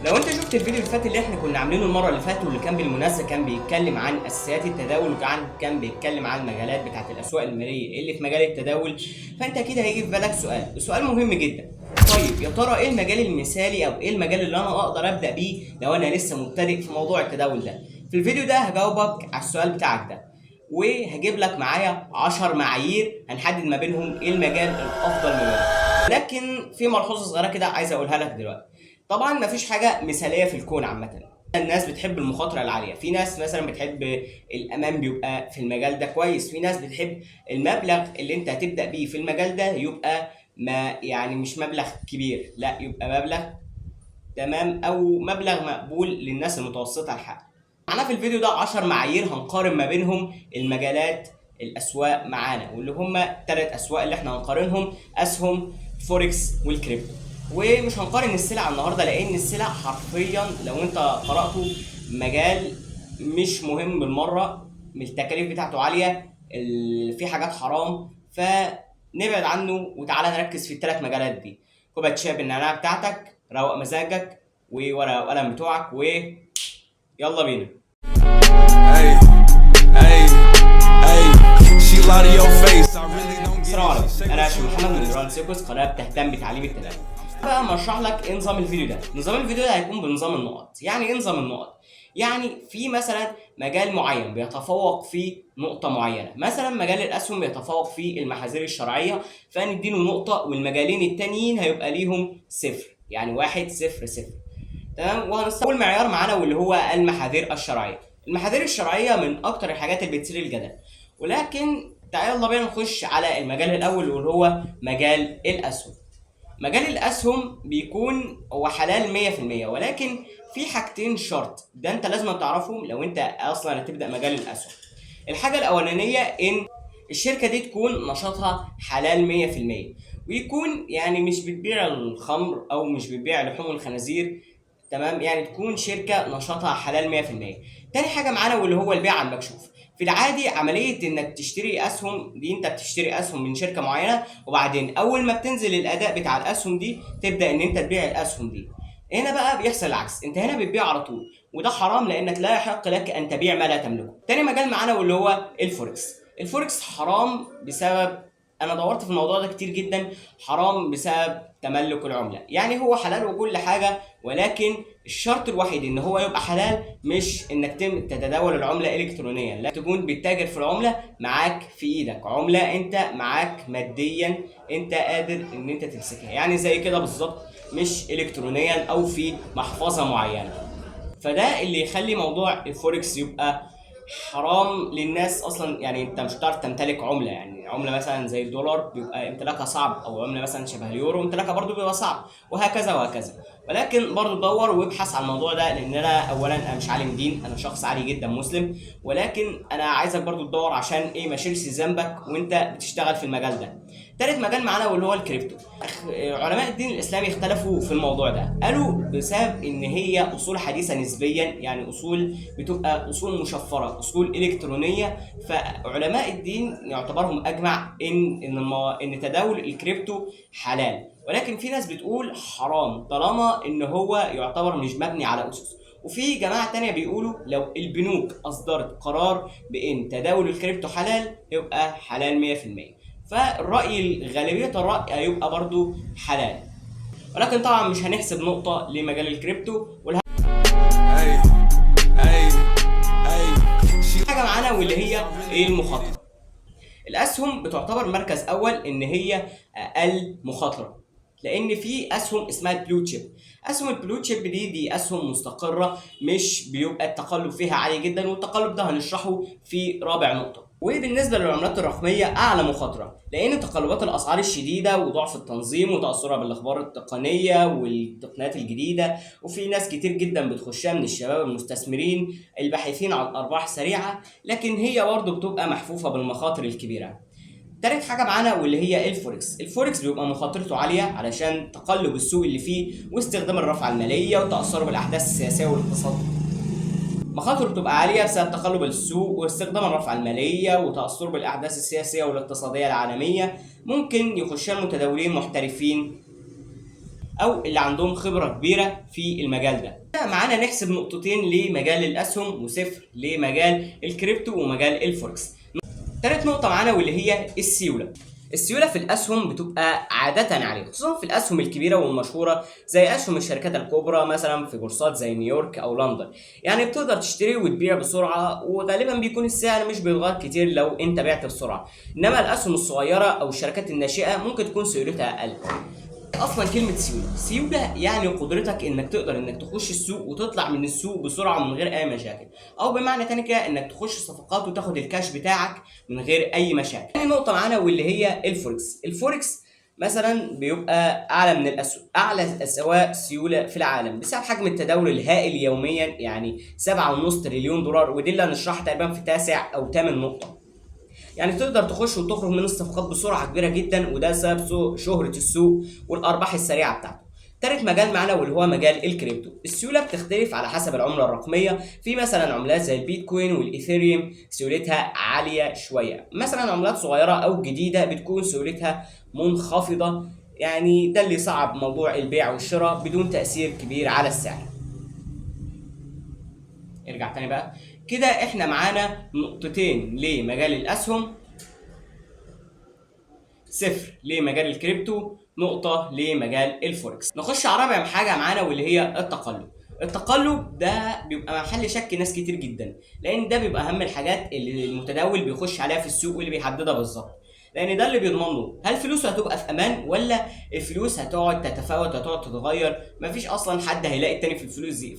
لو انت شفت الفيديو اللي فات اللي احنا كنا عاملينه المره اللي فاتت واللي كان بالمناسبه كان بيتكلم عن اساسيات التداول وكان بيتكلم عن المجالات بتاعت الاسواق الماليه اللي في مجال التداول، فانت اكيد هيجي في بالك سؤال مهم جدا. طيب يا ترى ايه المجال المثالي او ايه المجال اللي انا اقدر ابدا بيه لو انا لسه مبتدئ في موضوع التداول ده؟ في الفيديو ده هجاوبك على السؤال بتاعك ده، وهجيب لك معايا 10 معايير هنحدد ما بينهم ايه المجال الافضل ما بينهم. لكن في ملحوظه صغيره كده عايز اقولها لك دلوقتي. طبعا مفيش حاجه مثاليه في الكون عامه. الناس بتحب المخاطره العاليه، في ناس مثلا بتحب الامان بيبقى في المجال ده كويس، في ناس بتحب المبلغ اللي انت هتبدا بيه في المجال ده يبقى ما يعني مش مبلغ كبير، لا يبقى مبلغ تمام او مبلغ مقبول للناس المتوسطه الحال. معانا في الفيديو ده 10 معايير هنقارن ما بينهم المجالات الاسواق معانا، واللي هم 3 اسواق اللي احنا هنقارنهم: اسهم، فوركس، والكريبتو. ومش هنقارن السلع النهارده لان السلع حرفيا لو انت قراته مجال مش مهم بالمره، من التكاليف بتاعته عاليه، في حاجات حرام، فنبعد عنه وتعالى نركز في ال3 مجالات دي. كوبايه شاي بالنعناع بتاعتك، روق مزاجك، وورقه وقلم بتوعك، يلا بينا. السلام عليكم، انا هاشم محمد من دراسة سيكوس، قناه بتهتم بتعليم التداول. بقى مشرح لك ايه نظام الفيديو ده. نظام الفيديو ده هيكون بنظام النقط. يعني ايه نظام النقط؟ يعني في مثلا مجال معين بيتفوق في نقطه معينه، مثلا مجال الاسهم بيتفوق في المحاذير الشرعيه فنديله نقطه، والمجالين التانيين هيبقى ليهم صفر، يعني 1 0 0. تمام. وهنستخدم معيار معانا واللي هو المحاذير الشرعيه. المحاذير الشرعيه من اكتر الحاجات اللي بتثير الجدل، ولكن تعالى يلا بينا نخش على المجال الاول واللي هو مجال الاسهم. مجال الاسهم بيكون هو حلال 100%، ولكن في حاجتين شرط ده انت لازم تعرفهم لو انت اصلا هتبدا مجال الاسهم. الحاجه الاولانيه ان الشركه دي تكون نشاطها حلال 100%، ويكون يعني مش بتبيع الخمر او مش بتبيع لحوم الخنازير، تمام، يعني تكون شركه نشاطها حلال 100%. تاني حاجه معانا واللي هو البيع على المكشوف. في العادي عمليه انك تشتري اسهم دي، انت بتشتري اسهم من شركه معينه، وبعدين اول ما بتنزل الاداء بتاع الاسهم دي تبدا ان انت تبيع الاسهم دي. هنا بقى بيحصل العكس، انت هنا بتبيع على طول، وده حرام لانك لا يحق لك ان تبيع ما لا تملكه. تاني مجال معانا واللي هو الفوركس. الفوركس حرام بسبب، انا دورت في الموضوع ده كتير جدا، حرام بسبب تملك العمله. يعني هو حلال وكل حاجه، ولكن الشرط الوحيد ان هو يبقى حلال مش انك تتداول العمله الكترونيا، لا، تكون بتتاجر في العمله معاك في ايدك، عمله انت معاك ماديا انت قادر ان انت تمسكها، يعني زي كده بالظبط، مش الكترونيا او في محفظه معينه. فده اللي يخلي موضوع الفوركس يبقى حرام للناس اصلا. يعني انت مش هتعرف تمتلك عمله، يعني عمله مثلا زي الدولار بيبقى امتلاكها صعب، او عمله مثلا شبه اليورو امتلاكها برضو بيبقى صعب، وهكذا وهكذا. ولكن برضو دور وابحث عن الموضوع ده، لان انا اولا انا مش عالم دين، انا شخص عادي جدا مسلم، ولكن انا عايزك برضو تدور عشان ايه ما يشيلش ذنبك وانت بتشتغل في المجال ده. تالت مجال معانا واللي هو الكريبتو. علماء الدين الاسلامي اختلفوا في الموضوع ده، قالوا بسبب ان هي اصول حديثه نسبيا، يعني اصول بتبقى اصول مشفره، اصول الكترونيه، فعلماء الدين يعتبرهم اجمع ان تداول الكريبتو حلال، ولكن في ناس بتقول حرام طالما ان هو يعتبر مش مبني على اسس. وفي جماعه تانية بيقولوا لو البنوك اصدرت قرار بان تداول الكريبتو حلال يبقى حلال 100%. فالرأي غالبية الرأي هيبقى برضو حلال، ولكن طبعا مش هنحسب نقطة لمجال الكريبتو. حاجة معانا واللي هي ايه المخاطرة. الأسهم بتعتبر مركز أول إن هي أقل مخاطرة، لأن في أسهم اسمها البلو تشيب. أسهم البلو تشيب دي أسهم مستقرة، مش بيبقى التقلب فيها عالي جدا، والتقلب ده هنشرحه في رابع نقطة. وبالنسبة للعملات الرقمية أعلى مخاطرة، لأن تقلبات الأسعار الشديدة وضعف التنظيم وتأثرها بالأخبار التقنية والتقنيات الجديدة، وفي ناس كتير جدا بتخشها من الشباب المستثمرين الباحثين عن أرباح سريعة، لكن هي برضه بتبقى محفوفة بالمخاطر الكبيرة. تالت حاجة معانا واللي هي الفوركس. الفوركس بيبقى مخاطرته عالية علشان تقلب السوق اللي فيه واستخدام الرافعة المالية وتأثره بالأحداث السياسية والاقتصادية. مخاطره بتبقى عالية بسبب تقلب السوق واستخدام الرافعة المالية وتأثره بالأحداث السياسية والاقتصادية العالمية. ممكن يخشها المتداولين محترفين او اللي عندهم خبره كبيره في المجال ده. معانا نحسب نقطتين لمجال الاسهم وصفر لمجال الكريبتو ومجال الفوركس. تالت نقطه معانا واللي هي السيوله. السيوله في الاسهم بتبقى عاده عاليه، خصوصا في الاسهم الكبيره والمشهوره زي اسهم الشركات الكبرى مثلا في بورصات زي نيويورك او لندن. يعني بتقدر تشتري وتبيع بسرعه، وغالبا بيكون السعر مش بيتغير كتير لو انت بعت بسرعه. انما الاسهم الصغيره او الشركات الناشئه ممكن تكون سيولتها اقل. اصلا كلمه سيوله يعني قدرتك انك تقدر انك تخش السوق وتطلع من السوق بسرعه من غير اي مشاكل، او بمعنى تاني كده انك تخش صفقات وتاخد الكاش بتاعك من غير اي مشاكل. تاني نقطه معانا واللي هي الفوركس مثلا بيبقى اعلى من الاسهم، اعلى اسواق سيوله في العالم بسبب حجم التداول الهائل يوميا، يعني 7.5 تريليون دولار، ودي اللي هنشرحها تقريبا في 9 أو 8 نقطه. يعني تقدر تخش وتخرج من الصفقات بسرعه كبيره جدا، وده سبب شهره السوق والارباح السريعه بتاعته. تالت مجال معنا واللي هو مجال الكريبتو. السيوله بتختلف على حسب العمله الرقميه، في مثلا عملات زي البيتكوين والايثيريوم سيولتها عاليه شويه، مثلا عملات صغيره او جديده بتكون سيولتها منخفضه، يعني ده اللي صعب موضوع البيع والشراء بدون تاثير كبير على السعر. ارجع تاني بقى كده، احنا معانا نقطتين لمجال الاسهم، صفر لمجال الكريبتو، نقطة لمجال الفوركس. نخش على رابع حاجة معانا واللي هي التقلب. التقلب ده بيبقى محل شك ناس كتير جدا، لان ده بيبقى اهم الحاجات اللي المتداول بيخش عليها في السوق واللي بيحددها بالظبط، لان ده اللي بيضمن له هل فلوسه هتبقى في امان ولا الفلوس هتقعد تتفاوت وهتقعد تتغير، مفيش اصلا حد هيلاقي التاني في الفلوس دي.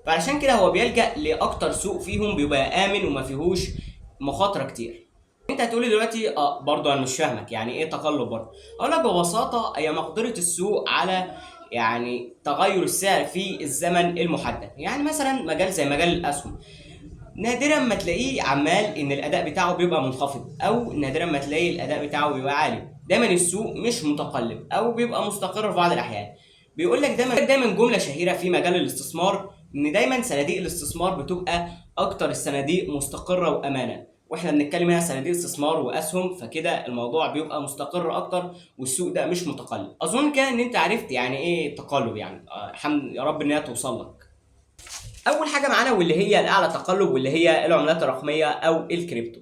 فعشان كده هو بيلجأ لاكتر سوق فيهم بيبقى امن وما فيهوش مخاطره كتير. انت هتقولي دلوقتي برضه انا مش فاهمك يعني ايه تقلب برضه. اقول لك ببساطه هي مقدره السوق على يعني تغير السعر في الزمن المحدد. يعني مثلا مجال زي مجال الاسهم نادرا ما تلاقيه عمال ان الاداء بتاعه بيبقى منخفض، او نادرا ما تلاقي الاداء بتاعه بيبقى عالي. دايما السوق مش متقلب او بيبقى مستقر في بعض الاحيان. بيقول لك دايما جمله شهيره في مجال الاستثمار، ان دايما صناديق الاستثمار بتبقى اكتر الصناديق مستقره وامانا. واحنا بنتكلم هنا صناديق استثمار واسهم، فكده الموضوع بيبقى مستقر اكتر والسوق ده مش متقلب. اظن كده ان انت عرفت يعني ايه تقلب، يعني الحمد يا رب ان هي توصل لك. اول حاجه معانا واللي هي الاعلى تقلب واللي هي العملات الرقميه او الكريبتو.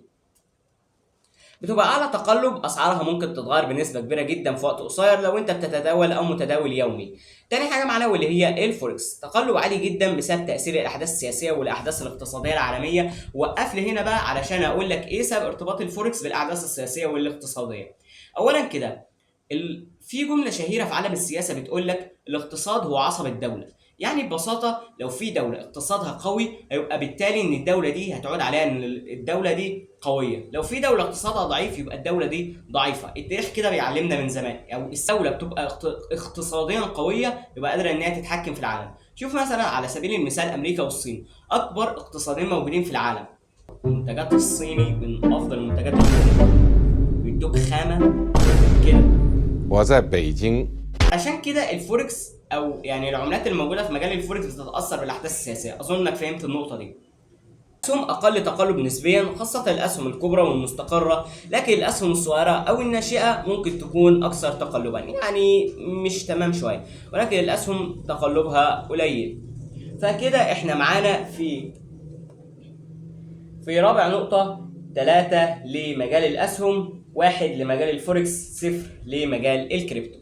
بتبقى اعلى تقلب اسعارها ممكن تتغير بنسبه كبيره جدا في وقت قصير لو انت بتتداول او متداول يومي. تاني حاجه معانا واللي هي الفوركس، تقلب عالي جدا بسبب تاثير الاحداث السياسيه والاحداث الاقتصاديه العالميه. وقف لي هنا بقى علشان اقول لك ايه سبب ارتباط الفوركس بالاحداث السياسيه والاقتصاديه. اولا كده في جمله شهيره في عالم السياسه بتقول لك الاقتصاد هو عصب الدوله. يعني ببساطه لو في دوله اقتصادها قوي هيبقى بالتالي ان الدوله دي هتعود عليها ان الدوله دي قويه، لو في دوله اقتصادها ضعيف يبقى الدوله دي ضعيفه. التاريخ كده بيعلمنا من زمان، او الدوله بتبقى اقتصاديا قويه يبقى قادره ان هي تتحكم في العالم. شوف مثلا على سبيل المثال امريكا والصين، اكبر اقتصادين موجودين في العالم. المنتجات الصيني من افضل المنتجات بيدوك خامه كده. 我在北京 عشان كده الفوركس او يعني العملات الموجوده في مجال الفوركس بتتاثر بالاحداث السياسيه. اظن انك فهمت النقطه دي. الاسهم اقل تقلب نسبيا، خاصه الاسهم الكبرى والمستقره، لكن الاسهم الصغيره او الناشئه ممكن تكون اكثر تقلبا، يعني مش تمام شويه، ولكن الاسهم تقلبها قليل. فكده احنا معانا في رابع نقطه 3 لمجال الاسهم، 1 لمجال الفوركس، 0 لمجال الكريبتو.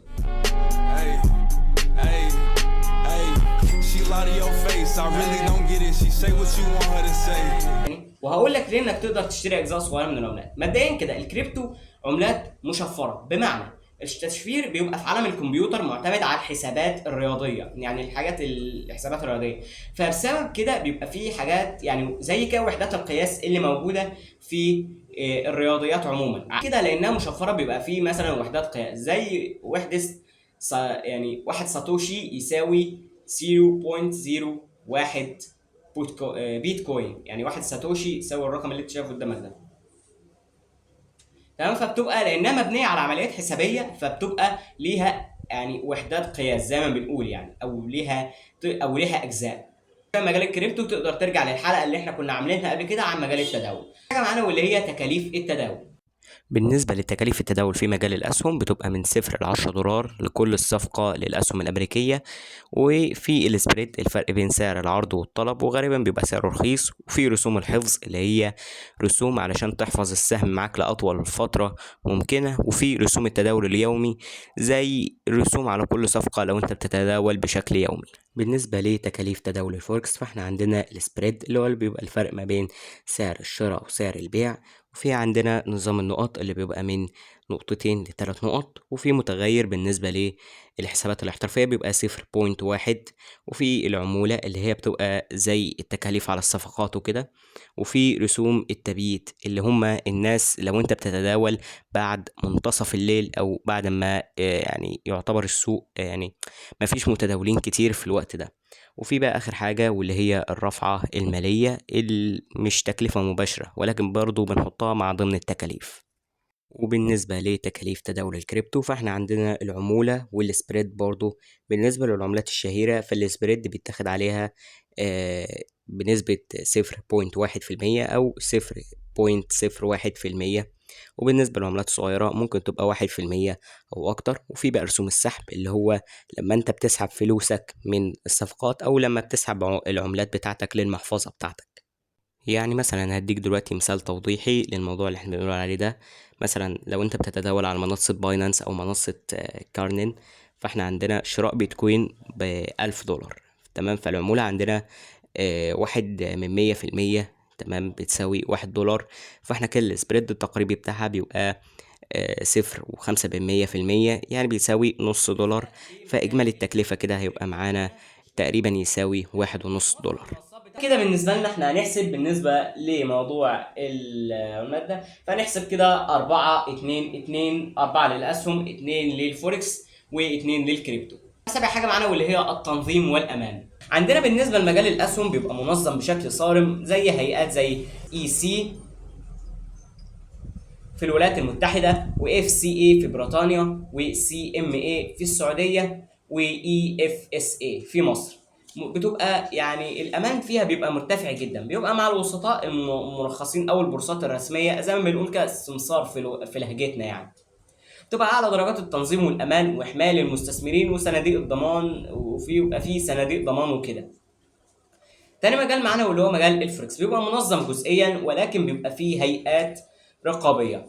وهقول لك ليه انك تقدر تشتري اجزاء صغيره من العملات. مبدئيا كده الكريبتو عملات مشفره، بمعنى التشفير بيبقى في عالم الكمبيوتر معتمد على الحسابات الرياضيه، يعني الحسابات الرياضيه. فبسبب كده بيبقى في حاجات يعني زي كده وحدات القياس اللي موجوده في الرياضيات عموما كده، لانها مشفره بيبقى في مثلا وحدات قياس زي وحده يعني 1 ساتوشي يساوي 0.01 بيتكوين، يعني 1 ساتوشي يساوي الرقم اللي انت شايفه قدامك ده. تمام. فبتبقى لانها مبنيه على عمليات حسابيه، فبتبقى ليها يعني وحدات قياس زي ما بنقول يعني، او ليها اجزاء. في مجال الكريبتو تقدر ترجع للحلقه اللي احنا كنا عاملينها قبل كده عن مجال التداول. حاجه معانا واللي هي تكاليف التداول. بالنسبة لتكاليف التداول في مجال الأسهم بتبقى من 0 ل10 دولار لكل الصفقة للأسهم الأمريكية. وفي السبريد الفرق بين سعر العرض والطلب، وغالبا بيبقى سعره رخيص. وفي رسوم الحفظ اللي هي رسوم علشان تحفظ السهم معاك لأطول فترة ممكنة. وفي رسوم التداول اليومي زي رسوم على كل صفقة لو انت بتتداول بشكل يومي. بالنسبة لتكاليف تداول الفوركس فاحنا عندنا السبريد اللي بيبقى الفرق ما بين سعر الشراء وسعر البيع. وفي عندنا نظام النقط اللي بيبقى من 2 ل3 نقط. وفي متغير بالنسبة للحسابات الاحترافية بيبقى 0.1. وفي العمولة اللي هي بتبقى زي التكاليف على الصفقات وكده. وفي رسوم التبييت اللي هما الناس لو انت بتتداول بعد منتصف الليل او بعد ما يعني يعتبر السوق يعني مفيش متداولين كتير في الوقت ده. وفي بقى اخر حاجة واللي هي الرافعة المالية اللي مش تكلفة مباشرة ولكن برضو بنحطها مع ضمن التكاليف. وبالنسبة لتكاليف تداول الكريبتو فاحنا عندنا العمولة والسبريد برضو. بالنسبة للعملات الشهيرة فالسبريد بيتاخد عليها بنسبة 0.1% أو 0.01%. وبالنسبة للعملات الصغيرة ممكن تبقى 1% أو أكتر. وفي بقى رسوم السحب اللي هو لما أنت بتسحب فلوسك من الصفقات أو لما بتسحب العملات بتاعتك للمحفظة بتاعتك. يعني مثلا هديك دلوقتي مثال توضيحي للموضوع اللي احنا بنقول عليه ده. مثلا لو انت بتتداول على منصة باينانس او منصة كارنين فاحنا عندنا شراء بيتكوين ب1000 دولار. تمام. فالعمولة عندنا 1/100%. تمام بتساوي 1 دولار. فاحنا كده السبريد التقريبي بتاعها بيبقى 0.5%، يعني بيساوي نص دولار. فإجمالي التكلفة كده هيبقى معانا تقريبا يساوي 1.5 دولار. كده بالنسبة لنا احنا هنحسب بالنسبة لموضوع العملات ده. فهنحسب كده 4 2 4 للأسهم، 2 للفوركس، و2 للكريبتو. سابع حاجة معانا واللي هي التنظيم والأمان. عندنا بالنسبة لمجال الأسهم بيبقى منظم بشكل صارم زي هيئات زي EC في الولايات المتحدة، وFCA في بريطانيا، وCMA في السعودية، وEFSA في مصر. بتبقى يعني الامان فيها بيبقى مرتفع جدا، بيبقى مع الوسطاء المرخصين او البورصات الرسميه زي ما بنقول كده السمسار في لهجتنا يعني. بتبقى اعلى درجات التنظيم والامان واحماء للمستثمرين وصناديق الضمان، بيبقى فيه صناديق ضمان وكده. تاني مجال معانا واللي هو مجال الفوركس بيبقى منظم جزئيا ولكن بيبقى فيه هيئات رقابيه.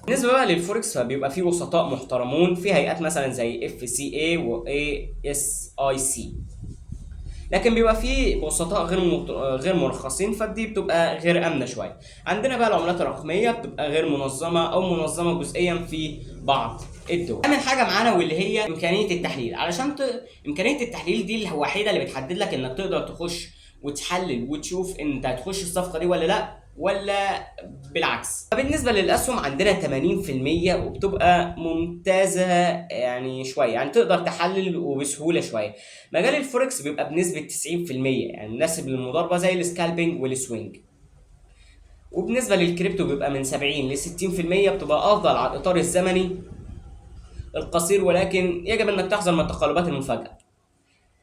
بالنسبه بقى للفوركس فبيبقى فيه وسطاء محترمون في هيئات مثلا زي FCA و ASIC، لكن بيبقى فيه وسطاء غير مرخصين فدي بتبقى غير امنه شويه. عندنا بقى العملات الرقميه بتبقى غير منظمه او منظمه جزئيا في بعض الدول. اهم حاجه معانا واللي هي امكانيه التحليل. علشان امكانيه التحليل دي الوحيده اللي بتحدد لك انك تقدر تخش وتحلل وتشوف انت هتخش الصفقه دي ولا لا ولا بالعكس. فبالنسبه للاسهم عندنا 80% وبتبقى ممتازه يعني شويه، يعني تقدر تحلل وبسهوله شويه. مجال الفوركس بيبقى بنسبه 90% يعني مناسب للمضاربه زي السكالبينج والسوينج. وبالنسبه للكريبتو بيبقى من 70 ل 60% بتبقى افضل على الاطار الزمني القصير، ولكن يجب انك تحذر من التقلبات المفاجئه.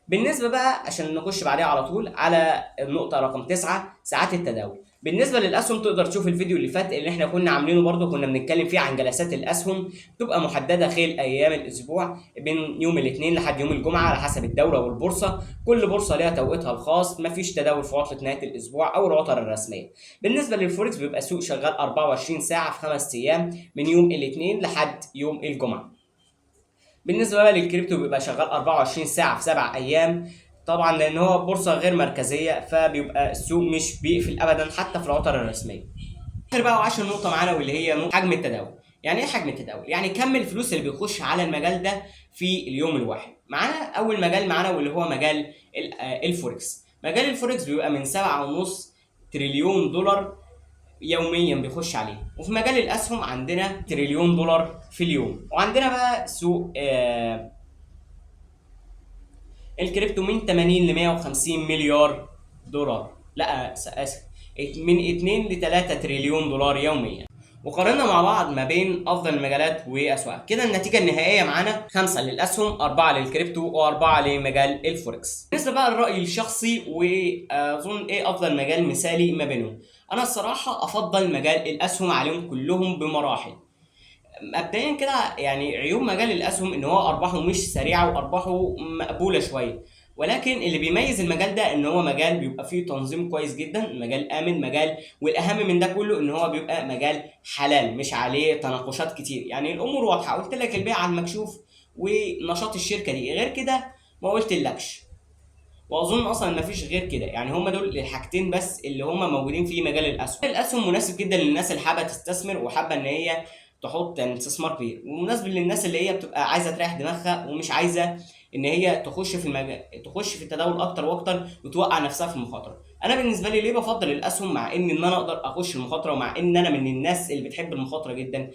بالنسبه بقى عشان نخش بعدها على طول على النقطه رقم 9 ساعات التداول. بالنسبه للاسهم تقدر تشوف الفيديو اللي فات اللي احنا كنا عاملينه برضه، كنا بنتكلم فيه عن جلسات الاسهم تبقى محدده خلال ايام الاسبوع بين يوم الاثنين لحد يوم الجمعه على حسب الدوله والبورصه. كل بورصه ليها توقيتها الخاص، مفيش تداول في عطله نهايه الاسبوع او العطل الرسميه. بالنسبه للفوركس بيبقى سوق شغال 24 ساعه في 5 ايام من يوم الاثنين لحد يوم الجمعه. بالنسبه بقى للكريبتو بيبقى شغال 24 ساعه في 7 ايام، طبعا لان هو بورصه غير مركزيه فبيبقى السوق مش بيقفل ابدا حتى في العطل الرسميه. اخر بقى 10 نقطه معانا واللي هي حجم التداول. يعني ايه حجم التداول؟ يعني كم الفلوس اللي بيخش على المجال ده في اليوم الواحد. معانا اول مجال معانا واللي هو مجال الفوركس. مجال الفوركس بيبقى من 7.5 تريليون دولار يوميا بيخش عليه. وفي مجال الاسهم عندنا تريليون دولار في اليوم. وعندنا بقى سوق الكريبتو من 80 ل 150 مليار دولار، لا اسف، من 2 ل 3 تريليون دولار يوميا. وقارنا مع بعض ما بين افضل المجالات واسواقها. كده النتيجه النهائيه معانا 5 للاسهم، 4 للكريبتو، و4 لمجال الفوركس. بالنسبه بقى للراي الشخصي واظن ايه افضل مجال مثالي ما بينهم، انا الصراحه افضل مجال الاسهم عليهم كلهم بمراحل. مبدئيا كده يعني عيوب مجال الاسهم ان هو ارباحه مش سريعه وارباحه مقبوله شويه، ولكن اللي بيميز المجال ده ان هو مجال بيبقى فيه تنظيم كويس جدا، مجال امن، مجال والاهم من ده كله ان هو بيبقى مجال حلال مش عليه تناقشات كتير. يعني الامور واضحه، قلت لك البيع على المكشوف ونشاط الشركه دي، غير كده ما قلتلكش. واظن اصلا ما فيش غير كده، يعني هم دول الحاجتين بس اللي هم موجودين في مجال الاسهم. الاسهم مناسب جدا للناس اللي حابه تستثمر وحابه ان هي تحط يعني استثمار كبير، ومناسب للناس اللي هي بتبقى عايزه تريح دماغها ومش عايزه ان هي تخش في تخش في التداول اكتر واكتر وتوقع نفسها في المخاطره. انا بالنسبه لي ليه بفضل الاسهم مع ان انا اقدر اخش المخاطره، ومع ان انا من الناس اللي بتحب المخاطره جدا؟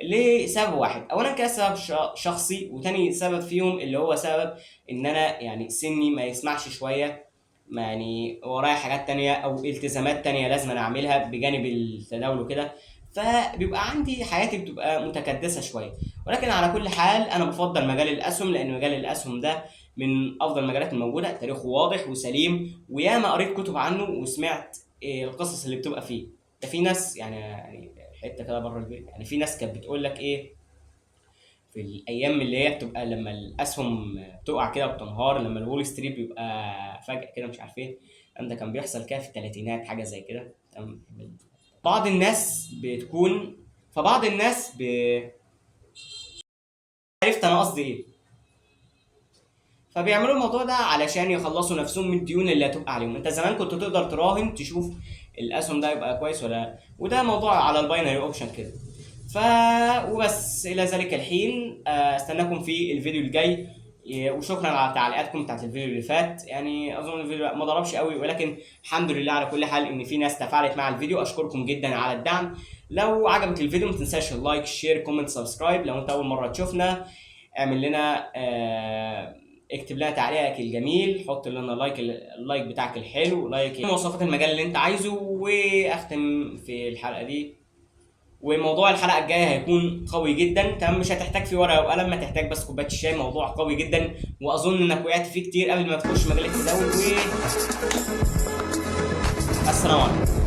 لسبب واحد، اولا كده سبب شخصي، وتاني سبب فيهم اللي هو سبب ان انا يعني سني ما يسمحش شويه، يعني ورايا حاجات تانية او التزامات تانية لازم أنا اعملها بجانب التداول وكده، فبيبقى عندي حياتي بتبقى متكدسه شويه. ولكن على كل حال انا بفضل مجال الاسهم، لان مجال الاسهم ده من افضل المجالات الموجوده، تاريخه واضح وسليم، وياما قريت كتب عنه وسمعت القصص اللي بتبقى فيه. ده في ناس يعني حته كده بره البيت، يعني في ناس كانت بتقول لك ايه في الايام اللي هي بتبقى لما الاسهم بتقع كده بتنهار، لما الول ستريت بيبقى فجاه كده مش عارف ايه، ده كان بيحصل كده في الثلاثينات حاجه زي كده. تمام. بعض الناس بتكون فبعض الناس عرفت انا قصدي ايه، فبيعملوا الموضوع ده علشان يخلصوا نفسهم من الديون اللي هتبقى عليهم. انت زمان كنت تقدر تراهن تشوف الاسهم ده يبقى كويس ولا لا، وده موضوع على الباينري اوبشن كده. وبس الى ذلك الحين استناكم في الفيديو الجاي، وشكرا على تعليقاتكم بتاعت الفيديو اللي فات. يعني اظن الفيديو ما ضربش قوي، ولكن الحمد لله على كل حال ان في ناس تفاعلت مع الفيديو. اشكركم جدا على الدعم. لو عجبك الفيديو ما تنساش اللايك، شير، كومنت، سبسكرايب. لو انت اول مره تشوفنا اعمل لنا اكتب لنا تعليقك الجميل، حط لنا اللايك بتاعك الحلو، لايك مواصفات المجال اللي انت عايزه. واختم في الحلقه دي، وموضوع الحلقه الجايه هيكون قوي جدا. تمام، مش هتحتاج فيه ورقه وقلم، ما تحتاج بس كوبايه الشاي. موضوع قوي جدا واظن انك وقعت فيه كتير قبل ما تخش مجال التداول. السلام عليكم.